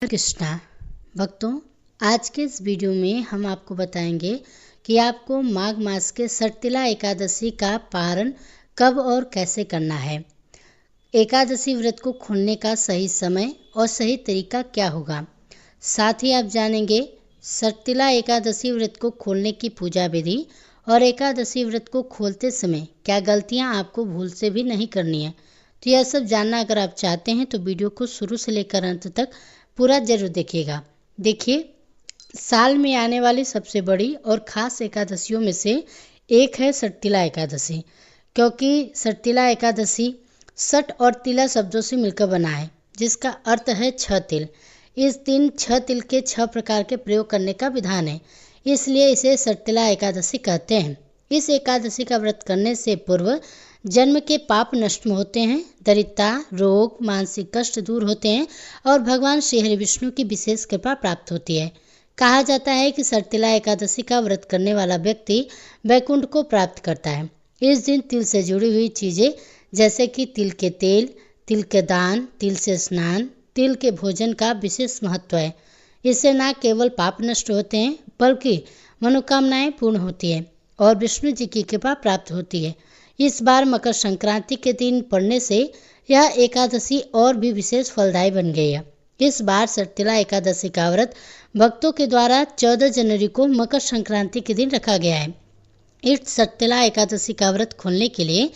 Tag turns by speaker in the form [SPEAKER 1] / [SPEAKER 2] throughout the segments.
[SPEAKER 1] कृष्णा भक्तों, आज के इस वीडियो में हम आपको बताएंगे कि आपको माघ मास के सटतिला एकादशी का पारण कब और कैसे करना है। एकादशी व्रत को खोलने का सही समय और सही तरीका क्या होगा। साथ ही आप जानेंगे सटतिला एकादशी व्रत को खोलने की पूजा विधि और एकादशी व्रत को खोलते समय क्या गलतियां आपको भूल से भी नहीं करनी है। तो यह सब जानना अगर आप चाहते हैं तो वीडियो को शुरू से लेकर अंत तक पूरा जरूर देखिएगा। देखिए, साल में आने वाली सबसे बड़ी और ख़ास एकादशियों में से एक है सटतिला एकादशी, क्योंकि सटतिला एकादशी सट और तिला शब्दों से मिलकर बना है, जिसका अर्थ है 6 तिल। इस दिन 6 तिल के 6 प्रकार के प्रयोग करने का विधान है, इसलिए इसे सटतिला एकादशी कहते हैं। इस एकादशी का व्रत करने से पूर्व जन्म के पाप नष्ट होते हैं, दरिद्रता, रोग, मानसिक कष्ट दूर होते हैं और भगवान श्री हरि विष्णु की विशेष कृपा प्राप्त होती है। कहा जाता है कि सटतिला एकादशी का व्रत करने वाला व्यक्ति वैकुंठ को प्राप्त करता है। इस दिन तिल से जुड़ी हुई चीज़ें जैसे कि तिल के तेल, तिल के दान, तिल से स्नान, तिल के भोजन का विशेष महत्व है। इससे न केवल पाप नष्ट होते हैं बल्कि मनोकामनाएं पूर्ण होती है और विष्णु जी की कृपा प्राप्त होती है। इस बार मकर संक्रांति के दिन पड़ने से यह एकादशी और भी विशेष फलदायी बन गई है। इस बार सटतिला एकादशी का व्रत भक्तों के द्वारा 14 जनवरी को मकर संक्रांति के दिन रखा गया है। इस सटतिला एकादशी का व्रत खोलने के लिए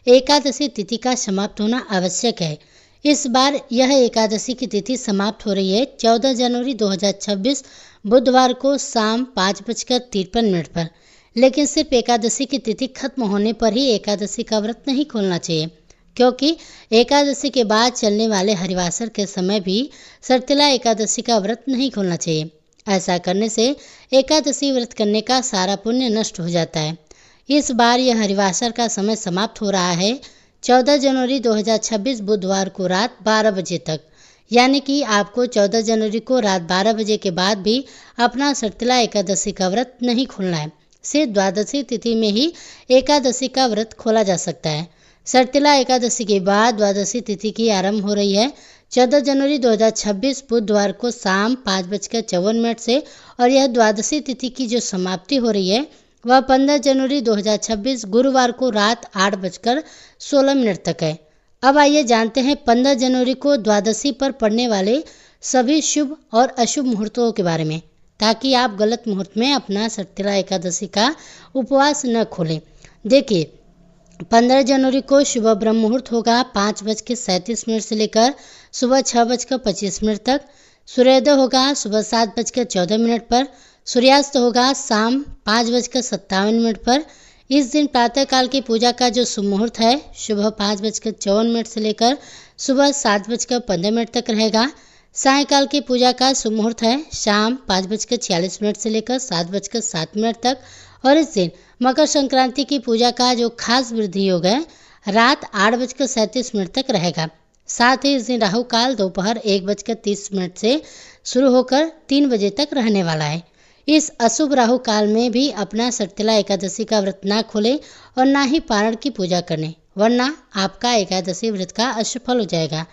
[SPEAKER 1] एकादशी तिथि का समाप्त होना आवश्यक है। इस बार यह एकादशी की तिथि समाप्त हो रही है 14 जनवरी 2026 बुधवार को शाम 5:53 पर। लेकिन सिर्फ एकादशी की तिथि खत्म होने पर ही एकादशी का व्रत नहीं खोलना चाहिए, क्योंकि एकादशी के बाद चलने वाले हरिवासर के समय भी सटतिला एकादशी का व्रत नहीं खोलना चाहिए। ऐसा करने से एकादशी व्रत करने का सारा पुण्य नष्ट हो जाता है। इस बार यह हरिवासर का समय समाप्त हो रहा है 14 जनवरी 2026 बुधवार को रात 12 बजे तक, यानी कि आपको 14 जनवरी को रात 12 बजे के बाद भी अपना सटतिला एकादशी का व्रत नहीं खोलना है। सिर्फ द्वादशी तिथि में ही एकादशी का व्रत खोला जा सकता है। सटतिला एकादशी के बाद द्वादशी तिथि की आरंभ हो रही है 14 जनवरी 2026 बुधवार को शाम 5:54 से और यह द्वादशी तिथि की जो समाप्ति हो रही है वह 15 जनवरी 2026 गुरुवार को रात 8:16 तक है। अब आइए जानते हैं 15 जनवरी को द्वादशी पर पड़ने वाले सभी शुभ और अशुभ मुहूर्तों के बारे में, ताकि आप गलत मुहूर्त में अपना सटतिला एकादशी का उपवास न खोलें। देखिए, 15 जनवरी को शुभ ब्रह्म मुहूर्त होगा 5:37 से लेकर सुबह 6:25 तक। सूर्योदय होगा सुबह 7:14 पर। सूर्यास्त होगा शाम 5:57 पर। इस दिन प्रातःकाल की पूजा का जो शुभ मुहूर्त है सुबह 5:54 से लेकर सुबह 7:15 तक रहेगा। सायंकाल की पूजा का शुभ मुहूर्त है शाम 5:46 से लेकर 7:07 तक। और इस दिन मकर संक्रांति की पूजा का जो खास वृद्धि योग है रात 8:37 तक रहेगा। साथ ही इस दिन राहु काल दोपहर 1:30 से शुरू होकर 3 बजे तक रहने वाला है। इस अशुभ राहु काल में भी अपना सटतिला एकादशी का व्रत ना खोलें और ना ही पारण की पूजा करें, वरना आपका एकादशी व्रत का असफल हो जाएगा।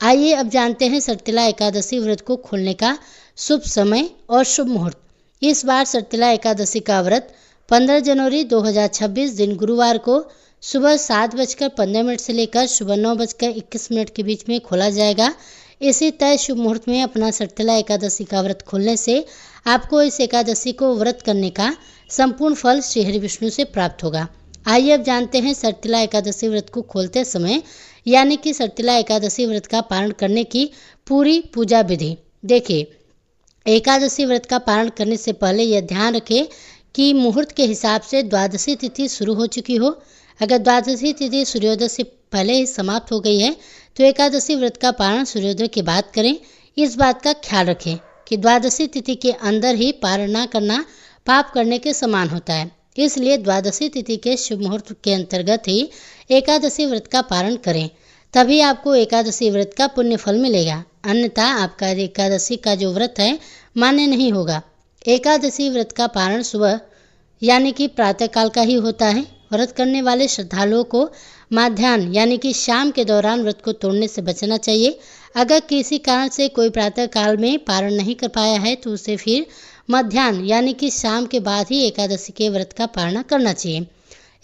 [SPEAKER 1] आइए अब जानते हैं सटतिला एकादशी व्रत को खोलने का शुभ समय और शुभ मुहूर्त। इस बार सटतिला एकादशी का व्रत 15 जनवरी 2026 दिन गुरुवार को सुबह 7:15 से लेकर सुबह 9:21 के बीच में खोला जाएगा। इसी तय शुभ मुहूर्त में अपना सटतिला एकादशी का व्रत खोलने से आपको इस एकादशी को व्रत करने का संपूर्ण फल श्री हरि विष्णु से प्राप्त होगा। आइए अब जानते हैं सटतिला एकादशी व्रत को खोलते समय यानी कि सटतिला एकादशी व्रत का पारण करने की पूरी पूजा विधि। देखिए, एकादशी व्रत का पारण करने से पहले यह ध्यान रखें कि मुहूर्त के हिसाब से द्वादशी तिथि शुरू हो चुकी हो। अगर द्वादशी तिथि सूर्योदय से पहले ही समाप्त हो गई है तो एकादशी व्रत का पारण सूर्योदय के बाद करें। इस बात का ख्याल रखें कि द्वादशी तिथि के अंदर ही पारण न करना पाप करने के समान होता है, इसलिए द्वादशी तिथि के शुभ मुहूर्त के अंतर्गत ही एकादशी व्रत का पारण करें, तभी आपको एकादशी व्रत का पुण्य फल मिलेगा। अन्यथा आपका एकादशी का जो व्रत है मान्य नहीं होगा। एकादशी व्रत का पारण सुबह यानी कि प्रातःकाल का ही होता है। व्रत करने वाले श्रद्धालुओं को माध्याह्न यानी कि शाम के दौरान व्रत को तोड़ने से बचना चाहिए। अगर किसी कारण से कोई प्रातः काल में पारण नहीं कर पाया है तो उसे फिर मध्याह्न यानी कि शाम के बाद ही एकादशी के व्रत का पारण करना चाहिए।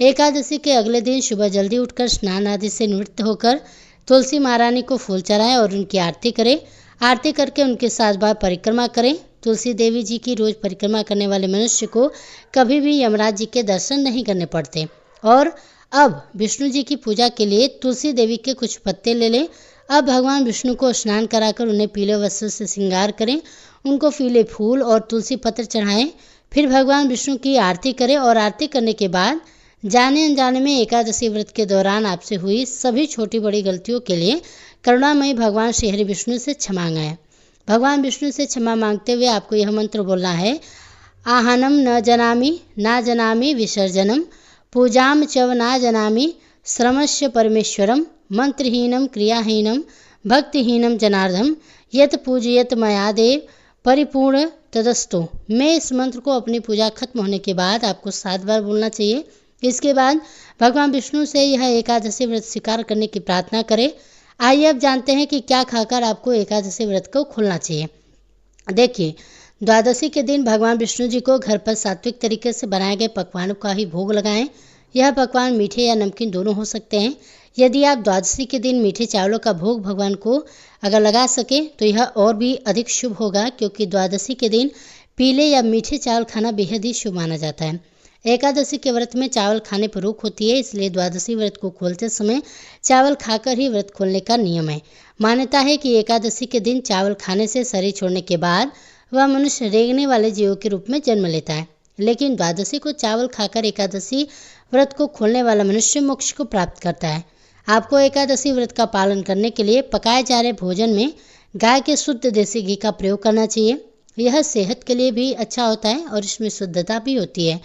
[SPEAKER 1] एकादशी के अगले दिन सुबह जल्दी उठकर स्नान आदि से निवृत्त होकर तुलसी महारानी को फूल चढ़ाएं और उनकी आरती करें। आरती करके उनके 7 बार परिक्रमा करें। तुलसी देवी जी की रोज परिक्रमा करने वाले मनुष्य को कभी भी यमराज जी के दर्शन नहीं करने पड़ते। और अब विष्णु जी की पूजा के लिए तुलसी देवी के कुछ पत्ते ले लें। अब भगवान विष्णु को स्नान कराकर उन्हें पीले वस्त्र से श्रृंगार करें, उनको पीले फूल और तुलसी पत्र चढ़ाएं। फिर भगवान विष्णु की आरती करें और आरती करने के बाद जाने अनजाने में एकादशी व्रत के दौरान आपसे हुई सभी छोटी बड़ी गलतियों के लिए करुणामयी भगवान श्री हरि विष्णु से क्षमा मांगें। भगवान विष्णु से क्षमा मांगते हुए आपको यह मंत्र बोलना है, आहनम न जनामि विसर्जनम, पूजाम चव न जनामि, श्रमस्य परमेश्वरम, मंत्रहीनम क्रियाहीनम भक्तिहीनम जनार्दन, यत पूजयत मया देव परिपूर्ण तदस्तु। मैं इस मंत्र को अपनी पूजा खत्म होने के बाद आपको 7 बार बोलना चाहिए। इसके बाद भगवान विष्णु से यह एकादशी व्रत स्वीकार करने की प्रार्थना करें। आइए अब जानते हैं कि क्या खाकर आपको एकादशी व्रत को खोलना चाहिए। देखिए, द्वादशी के दिन भगवान विष्णु जी को घर पर सात्विक तरीके से बनाए गए पकवानों का ही भोग लगाएं। यह पकवान मीठे या नमकीन दोनों हो सकते हैं। यदि आप द्वादशी के दिन मीठे चावलों का भोग भगवान को अगर लगा सकें तो यह और भी अधिक शुभ होगा, क्योंकि द्वादशी के दिन पीले या मीठे चावल खाना बेहद ही शुभ माना जाता है। एकादशी के व्रत में चावल खाने पर रोक होती है, इसलिए द्वादशी व्रत को खोलते समय चावल खाकर ही व्रत खोलने का नियम है। मान्यता है कि एकादशी के दिन चावल खाने से शरीर छोड़ने के बाद वह मनुष्य रेंगने वाले जीवों के रूप में जन्म लेता है, लेकिन द्वादशी को चावल खाकर एकादशी व्रत को खोलने वाला मनुष्य मोक्ष को प्राप्त करता है। आपको एकादशी व्रत का पालन करने के लिए पकाए जा रहे भोजन में गाय के शुद्ध देसी घी का प्रयोग करना चाहिए। यह सेहत के लिए भी अच्छा होता है और इसमें शुद्धता भी होती है।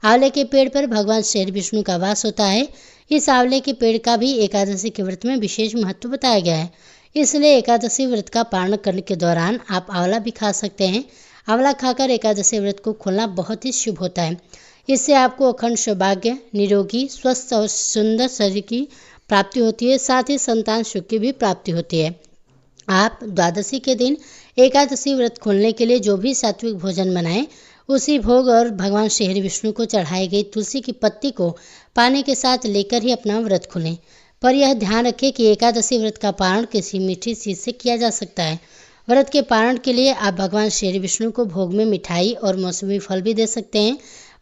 [SPEAKER 1] आंवले के पेड़ पर भगवान श्री विष्णु का वास होता है। इस आंवले के पेड़ का भी एकादशी के व्रत में विशेष महत्व बताया गया है, इसलिए एकादशी व्रत का पालन करने के दौरान आप आंवला भी खा सकते हैं। आंवला खाकर एकादशी व्रत को खोलना बहुत ही शुभ होता है। इससे आपको अखंड सौभाग्य, निरोगी, स्वस्थ और सुंदर शरीर की प्राप्ति होती है, साथ ही संतान सुख की भी प्राप्ति होती है। आप द्वादशी के दिन एकादशी व्रत खोलने के लिए जो भी सात्विक भोजन बनाएं, उसी भोग और भगवान श्री हरि विष्णु को चढ़ाई गई तुलसी की पत्ती को पानी के साथ लेकर ही अपना व्रत खोलें। पर यह ध्यान रखें कि एकादशी व्रत का पारण किसी मीठी चीज से किया जा सकता है। व्रत के पारण के लिए आप भगवान श्री हरि विष्णु को भोग में मिठाई और मौसमी फल भी दे सकते हैं।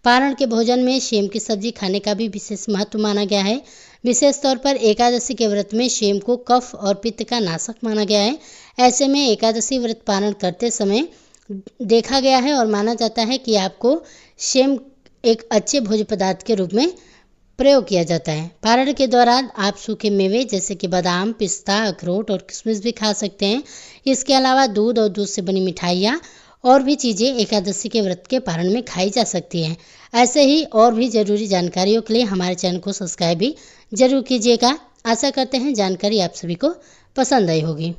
[SPEAKER 1] पारण के भोजन में सेम की सब्जी खाने का भी विशेष महत्व माना गया है। विशेष तौर पर एकादशी के व्रत में सेम को कफ और पित्त का नाशक माना गया है। ऐसे में एकादशी व्रत पारण करते समय देखा गया है और माना जाता है कि आपको सेम एक अच्छे भोज्य पदार्थ के रूप में प्रयोग किया जाता है। पारण के दौरान आप सूखे मेवे जैसे कि बादाम, पिस्ता, अखरोट और किशमिश भी खा सकते हैं। इसके अलावा दूध और दूध से बनी मिठाइयाँ और भी चीज़ें एकादशी के व्रत के पारण में खाई जा सकती हैं। ऐसे ही और भी ज़रूरी जानकारियों के लिए हमारे चैनल को सब्सक्राइब भी जरूर कीजिएगा। आशा करते हैं जानकारी आप सभी को पसंद आई होगी।